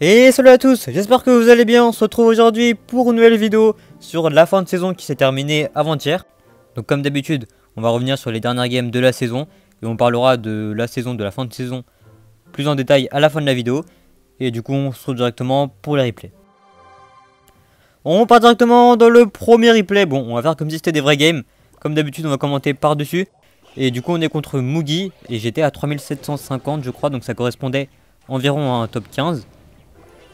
Et salut à tous, j'espère que vous allez bien. On se retrouve aujourd'hui pour une nouvelle vidéo sur la fin de saison qui s'est terminée avant-hier. Donc comme d'habitude, on va revenir sur les dernières games de la saison et on parlera de la saison, de la fin de saison plus en détail à la fin de la vidéo. Et du coup on se retrouve directement pour les replays. On part directement dans le premier replay. Bon, on va faire comme si c'était des vrais games. Comme d'habitude, on va commenter par-dessus. Et du coup on est contre Mugi et j'étais à 3750 je crois, donc ça correspondait environ à un top 15.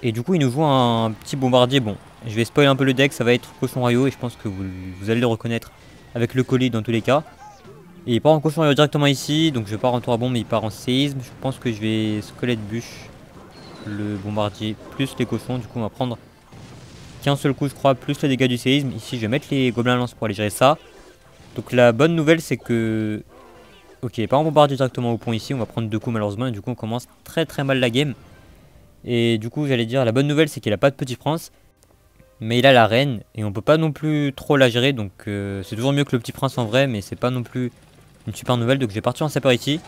Et du coup il nous joue un petit bombardier. Bon, je vais spoiler un peu le deck, ça va être cochon royaux et je pense que vous allez le reconnaître avec le colis dans tous les cas. Et il part en cochon royaux directement ici, donc je pars en tour à bombe, il part en séisme. Je pense que je vais squelette bûche le bombardier plus les cochons. Du coup on va prendre qu'un seul coup je crois, plus les dégâts du séisme. Ici je vais mettre les gobelins lance pour aller gérer ça. Donc la bonne nouvelle c'est que... Ok, pas en bombardier directement au pont ici, on va prendre 2 coups malheureusement et du coup on commence très mal la game. Et du coup j'allais dire la bonne nouvelle c'est qu'il a pas de petit prince, mais il a la reine et on peut pas non plus trop la gérer, donc c'est toujours mieux que le petit prince en vrai, mais c'est pas non plus une super nouvelle. Donc je vais partir en sapeur ici.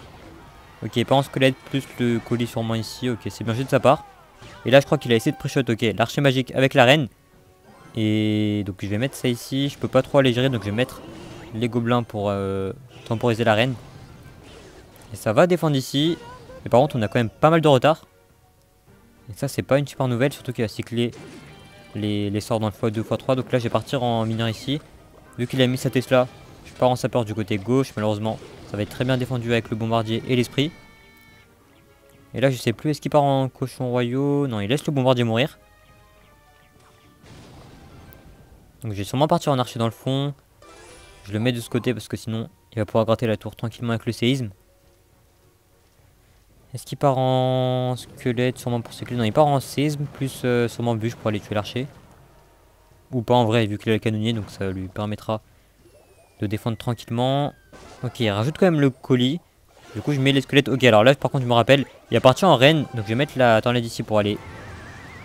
Ok, pas en squelette plus le colis sûrement ici, ok c'est bien joué de sa part. Et là je crois qu'il a essayé de pré-shot, ok l'archer magique avec la reine. Et donc je vais mettre ça ici, je peux pas trop aller gérer donc je vais mettre les gobelins pour temporiser la reine. Et ça va défendre ici, mais par contre on a quand même pas mal de retard. Et ça c'est pas une super nouvelle, surtout qu'il a cyclé les sorts dans le x2 x3. Donc là je vais partir en mineur ici. Vu qu'il a mis sa Tesla, je pars en sapeur du côté gauche. Malheureusement ça va être très bien défendu avec le bombardier et l'esprit. Et là je sais plus, est-ce qu'il part en cochon royaux? Non, il laisse le bombardier mourir. Donc je vais sûrement partir en archer dans le fond. Je le mets de ce côté parce que sinon il va pouvoir gratter la tour tranquillement avec le séisme. Est-ce qu'il part en squelette sûrement pour sécuriser? Non, il part en séisme plus sûrement bûche pour aller tuer l'archer. Ou pas en vrai vu qu'il a le canonnier, donc ça lui permettra de défendre tranquillement. Ok, il rajoute quand même le colis. Du coup je mets les squelettes. Ok, alors là par contre je me rappelle, il est parti en reine. Donc je vais mettre la tornade ici pour aller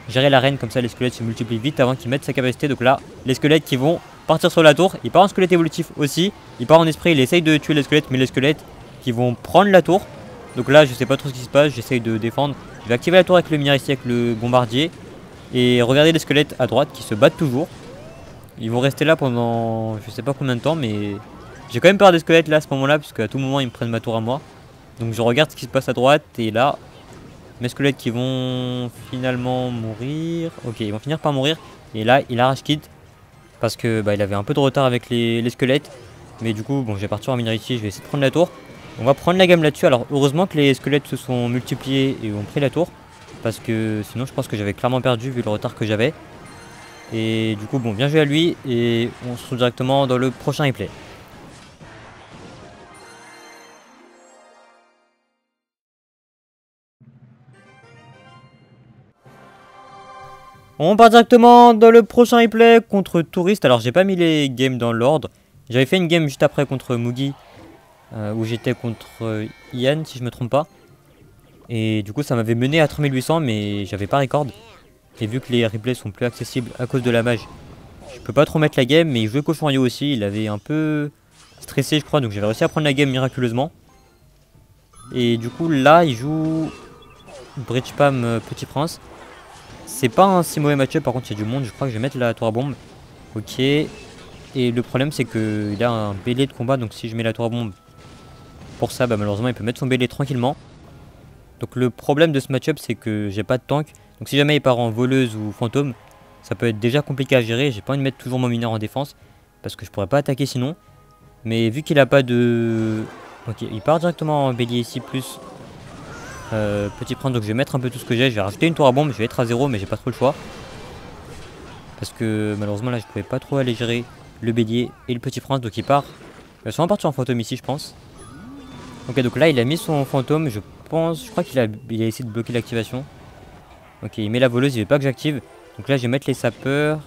gérer la reine. Comme ça les squelettes se multiplient vite avant qu'il mette sa capacité. Donc là les squelettes qui vont partir sur la tour. Il part en squelette évolutif aussi. Il part en esprit, il essaye de tuer les squelettes. Mais les squelettes qui vont prendre la tour. Donc là je sais pas trop ce qui se passe, j'essaye de défendre. Je vais activer la tour avec le mineur ici avec le bombardier. Et regardez les squelettes à droite qui se battent toujours. Ils vont rester là pendant je sais pas combien de temps, mais j'ai quand même peur des squelettes là à ce moment là, puisque à tout moment ils me prennent ma tour à moi. Donc je regarde ce qui se passe à droite et là mes squelettes qui vont finalement mourir. Ok, ils vont finir par mourir. Et là il arrache quitte parce que il avait un peu de retard avec les squelettes. Mais du coup bon, je vais partir en mineur ici, je vais essayer de prendre la tour. On va prendre la gamme là-dessus. Alors heureusement que les squelettes se sont multipliés et ont pris la tour, parce que sinon je pense que j'avais clairement perdu vu le retard que j'avais. Et du coup bon, bien joué à lui et on se retrouve directement dans le prochain replay. On part directement dans le prochain replay contre Touriste. Alors j'ai pas mis les games dans l'ordre. J'avais fait une game juste après contre Mugi où j'étais contre Ian si je me trompe pas. Et du coup ça m'avait mené à 3800 mais j'avais pas record. Et vu que les replays sont plus accessibles à cause de la mage, je peux pas trop mettre la game. Mais il jouait cochon royaux aussi, il avait un peu stressé je crois, donc j'avais réussi à prendre la game miraculeusement. Et du coup là il joue Bridge Spam Petit Prince. C'est pas un si mauvais match-up, par contre il y a du monde, je crois que je vais mettre la tour à bombe. Ok. Et le problème c'est qu'il a un bélier de combat, donc si je mets la tour à bombe pour ça, malheureusement il peut mettre son bélier tranquillement. Donc le problème de ce match-up c'est que j'ai pas de tank. Donc si jamais il part en voleuse ou fantôme, ça peut être déjà compliqué à gérer. J'ai pas envie de mettre toujours mon mineur en défense, parce que je pourrais pas attaquer sinon. Mais vu qu'il a pas de... Ok, il part directement en bélier ici, plus Petit Prince. Donc je vais mettre un peu tout ce que j'ai. Je vais rajouter une tour à bombe, je vais être à 0 mais j'ai pas trop le choix. Parce que malheureusement là je pouvais pas trop aller gérer le bélier et le Petit Prince. Donc il part. Il va sûrement partir en fantôme ici je pense. Ok, donc là il a mis son fantôme, je pense. Je crois qu'il a essayé de bloquer l'activation. Ok, il met la voleuse, il veut pas que j'active. Donc là je vais mettre les sapeurs.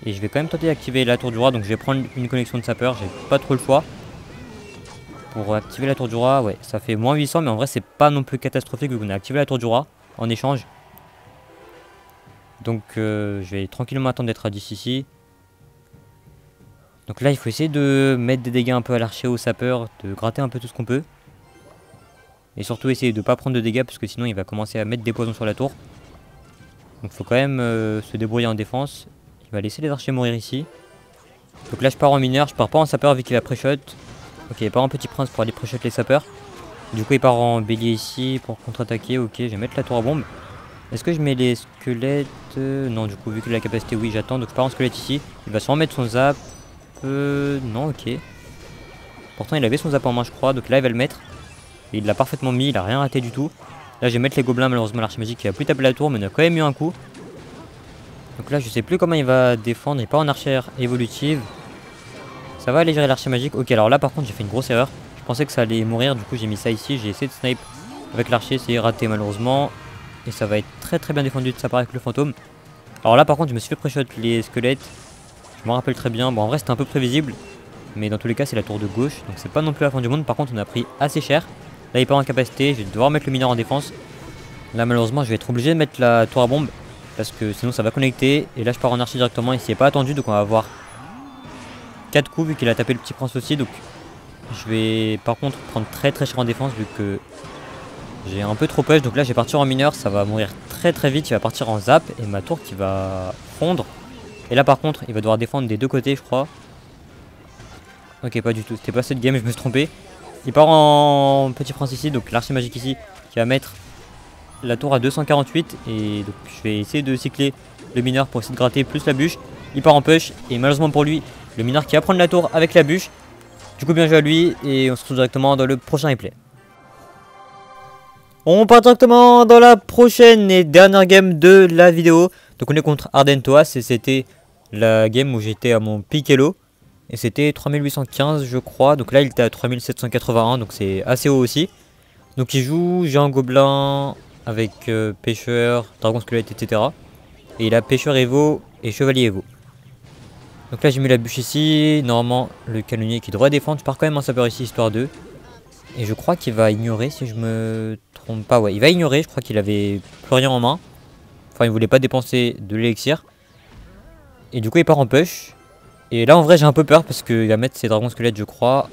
Et je vais quand même tenter d'activer la tour du roi. Donc je vais prendre une connexion de sapeurs, j'ai pas trop le choix. Pour activer la tour du roi, ouais, ça fait moins 800, mais en vrai c'est pas non plus catastrophique vu qu'on a activé la tour du roi en échange. Donc je vais tranquillement attendre d'être à 10 ici. Donc là il faut essayer de mettre des dégâts un peu à l'archer, au sapeur, de gratter un peu tout ce qu'on peut. Et surtout essayer de pas prendre de dégâts parce que sinon il va commencer à mettre des poisons sur la tour. Donc faut quand même se débrouiller en défense. Il va laisser les archers mourir ici. Donc là je pars en mineur, je pars pas en sapeur vu qu'il va pré-shot. Ok, il part en petit prince pour aller pré-shot les sapeurs. Du coup il part en bélier ici pour contre-attaquer. Ok, je vais mettre la tour à bombe. Est-ce que je mets les squelettes? Non, du coup vu qu'il a la capacité, oui j'attends. Donc je pars en squelette ici. Il va sûrement mettre son zap. Non, ok. Pourtant il avait son zap en main je crois. Donc là il va le mettre. Et il l'a parfaitement mis, il a rien raté du tout. Là je vais mettre les gobelins, malheureusement l'archimagique qui a plus tapé la tour mais il a quand même eu un coup. Donc là je sais plus comment il va défendre, il part en archère évolutive. Ça va aller gérer l'archimagique. Ok, alors là par contre j'ai fait une grosse erreur. Je pensais que ça allait mourir, du coup j'ai mis ça ici. J'ai essayé de snipe avec l'archer, c'est raté malheureusement. Et ça va être très bien défendu de sa part avec le fantôme. Alors là par contre je me suis fait pré-shot les squelettes. Je me rappelle très bien, bon en vrai c'était un peu prévisible. Mais dans tous les cas c'est la tour de gauche, donc c'est pas non plus la fin du monde. Par contre on a pris assez cher. Là il part en capacité, je vais devoir mettre le mineur en défense. Là malheureusement je vais être obligé de mettre la tour à bombe. Parce que sinon ça va connecter. Et là je pars en archer directement, il s'y est pas attendu. Donc on va avoir 4 coups vu qu'il a tapé le petit prince aussi. Donc je vais par contre prendre très cher en défense vu que j'ai un peu trop push. Donc là je vais partir en mineur, ça va mourir très vite. Il va partir en zap et ma tour qui va fondre. Et là par contre il va devoir défendre des deux côtés je crois. Ok, pas du tout, c'était pas cette game, je me suis trompé. Il part en petit prince ici, donc l'archimagique ici qui va mettre la tour à 248. Et donc je vais essayer de cycler le mineur pour essayer de gratter plus la bûche. Il part en push et malheureusement pour lui, le mineur qui va prendre la tour avec la bûche. Du coup bien joué à lui et on se retrouve directement dans le prochain replay. On part directement dans la prochaine et dernière game de la vidéo. Donc on est contre Ardentoas et c'était la game où j'étais à mon pic elo. Et c'était 3815 je crois. Donc là il était à 3781. Donc c'est assez haut aussi. Donc il joue géant gobelin avec pêcheur, dragon squelette etc. Et il a pêcheur Evo et chevalier Evo. Donc là j'ai mis la bûche ici. Normalement le canonnier qui devrait défendre. Je pars quand même en sapeur ici histoire 2. Et je crois qu'il va ignorer si je me trompe pas. Ouais il va ignorer. Je crois qu'il avait plus rien en main. Enfin il voulait pas dépenser de l'élixir. Et du coup il part en push. Et là en vrai j'ai un peu peur parce qu'il va mettre ses dragons squelettes je crois.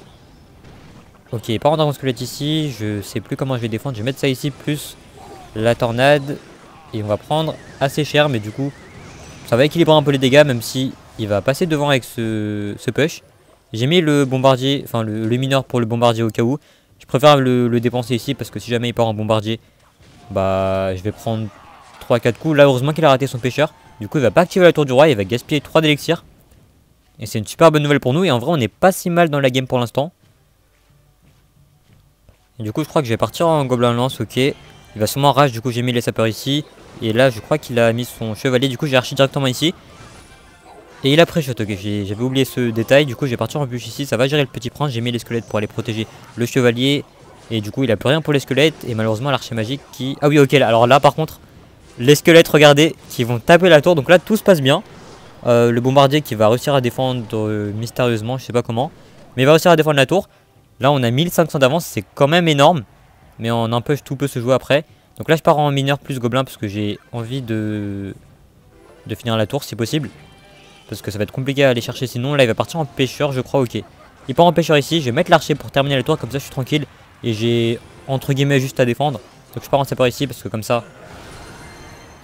Ok, il part en dragon squelette ici, je sais plus comment je vais défendre, je vais mettre ça ici plus la tornade. Et on va prendre assez cher mais du coup ça va équilibrer un peu les dégâts même si il va passer devant avec ce push. J'ai mis le bombardier, enfin le mineur pour le bombardier au cas où. Je préfère le dépenser ici parce que si jamais il part en bombardier, bah je vais prendre 3-4 coups. Là heureusement qu'il a raté son pêcheur, du coup il va pas activer la tour du roi, il va gaspiller 3 d'élixirs. Et c'est une super bonne nouvelle pour nous. Et en vrai on n'est pas si mal dans la game pour l'instant. Et du coup je crois que je vais partir en gobelin lance. Ok. Il va sûrement rage. Du coup j'ai mis les sapeurs ici. Et là je crois qu'il a mis son chevalier. Du coup j'ai archi directement ici. Et il a pré-shot. Ok, j'avais oublié ce détail. Du coup je vais partir en bûche ici. Ça va gérer le petit prince. J'ai mis les squelettes pour aller protéger le chevalier. Et du coup il a plus rien pour les squelettes. Et malheureusement l'archimagique qui... Ah oui ok, alors là par contre les squelettes regardez qui vont taper la tour. Donc là tout se passe bien. Le bombardier qui va réussir à défendre mystérieusement, je sais pas comment. Mais il va réussir à défendre la tour. Là on a 1500 d'avance, c'est quand même énorme. Mais en un push tout peut se jouer après. Donc là je pars en mineur plus gobelin parce que j'ai envie de finir la tour si possible. Parce que ça va être compliqué à aller chercher sinon. Là il va partir en pêcheur je crois, ok. Il part en pêcheur ici, je vais mettre l'archer pour terminer la tour. Comme ça je suis tranquille. Et j'ai entre guillemets juste à défendre. Donc je pars en sapeur ici parce que comme ça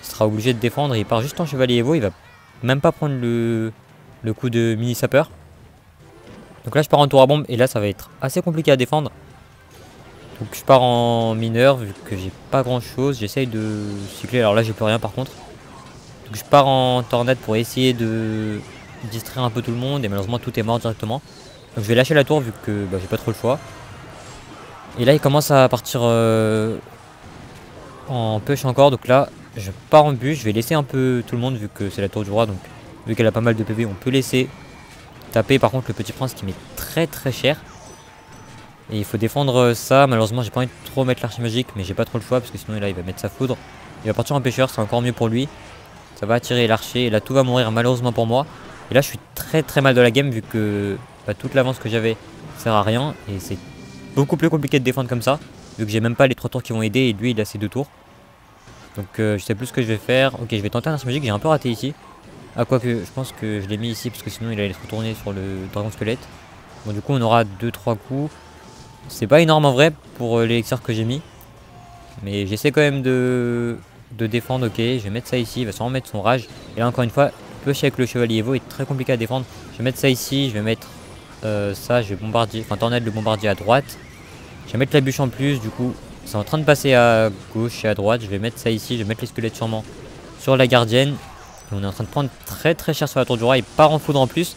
il sera obligé de défendre. Il part juste en chevalier Evo, il va même pas prendre le coup de mini sapeur. Donc là je pars en tour à bombe et là ça va être assez compliqué à défendre. Donc je pars en mineur vu que j'ai pas grand chose. J'essaye de cycler, alors là j'ai plus rien par contre. Donc je pars en tornade pour essayer de distraire un peu tout le monde. Et malheureusement tout est mort directement. Donc je vais lâcher la tour vu que j'ai pas trop le choix. Et là il commence à partir en push encore. Donc là je pars en bûche, je vais laisser un peu tout le monde vu que c'est la tour du roi. Donc vu qu'elle a pas mal de PV on peut laisser taper. Par contre le petit prince qui met très cher. Et il faut défendre ça. Malheureusement j'ai pas envie de trop mettre l'archimagique. Mais j'ai pas trop le choix parce que sinon là il va mettre sa foudre. Il va partir en pêcheur, c'est encore mieux pour lui. Ça va attirer l'archer et là tout va mourir malheureusement pour moi. Et là je suis très mal dans la game vu que toute l'avance que j'avais sert à rien. Et c'est beaucoup plus compliqué de défendre comme ça. Vu que j'ai même pas les 3 tours qui vont aider et lui il a ses 2 tours. Donc je sais plus ce que je vais faire. Ok je vais tenter un archimagique, j'ai un peu raté ici. Ah quoique je pense que je l'ai mis ici parce que sinon il allait se retourner sur le dragon squelette. Bon du coup on aura 2-3 coups. C'est pas énorme en vrai pour l'élixir que j'ai mis. Mais j'essaie quand même de de défendre, ok, je vais mettre ça ici, il va sûrement mettre son rage. Et là encore une fois, piocher avec le chevalier Evo est très compliqué à défendre. Je vais mettre ça ici, je vais mettre ça, je vais bombardier, enfin tornade le bombardier à droite. Je vais mettre la bûche en plus, du coup c'est en train de passer à gauche et à droite. Je vais mettre ça ici, je vais mettre les squelettes sûrement sur la gardienne. Et on est en train de prendre très très cher sur la tour du roi et part en foudre en plus.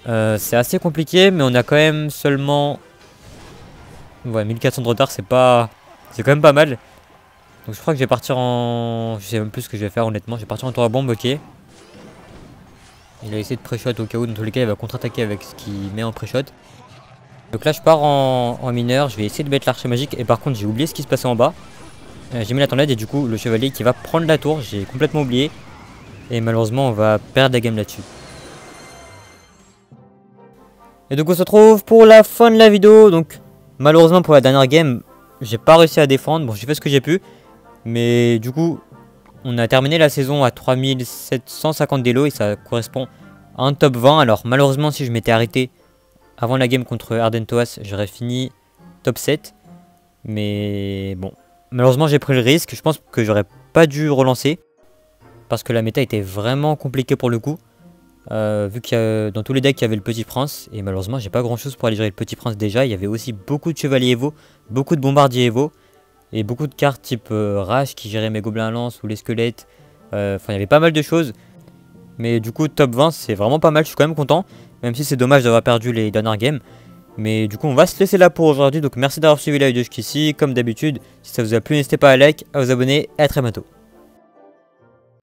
C'est assez compliqué, mais on a quand même seulement... Ouais, 1400 de retard, c'est quand même pas mal. Donc je crois que je vais partir en... Je sais même plus ce que je vais faire honnêtement. Je vais partir en tour à bombe, ok. Il a essayé de pré-shot au cas où, dans tous les cas il va contre-attaquer avec ce qu'il met en pré-shot. Donc là je pars en mineur, je vais essayer de mettre l'archer magique. Et par contre j'ai oublié ce qui se passait en bas. J'ai mis la tornade et du coup le chevalier qui va prendre la tour, j'ai complètement oublié. Et malheureusement on va perdre la game là-dessus. Et donc on se retrouve pour la fin de la vidéo. Donc malheureusement pour la dernière game, j'ai pas réussi à défendre. Bon, j'ai fait ce que j'ai pu. Mais du coup, on a terminé la saison à 3750 d'élo et ça correspond à un top 20. Alors malheureusement si je m'étais arrêté avant la game contre Ardentoas, j'aurais fini top 7. Mais bon, malheureusement j'ai pris le risque. Je pense que j'aurais pas dû relancer. Parce que la méta était vraiment compliquée pour le coup. Vu qu'il y a dans tous les decks il y avait le petit prince. Et malheureusement j'ai pas grand chose pour aller gérer le petit prince déjà. Il y avait aussi beaucoup de chevaliers Evo, beaucoup de bombardiers Evo. Et beaucoup de cartes type Rage qui gérait mes gobelins à lance ou les squelettes. Enfin il y avait pas mal de choses. Mais du coup top 20 c'est vraiment pas mal, je suis quand même content. Même si c'est dommage d'avoir perdu les dernières games. Mais du coup on va se laisser là pour aujourd'hui. Donc merci d'avoir suivi la vidéo jusqu'ici. Comme d'habitude, si ça vous a plu n'hésitez pas à like, à vous abonner et à très bientôt.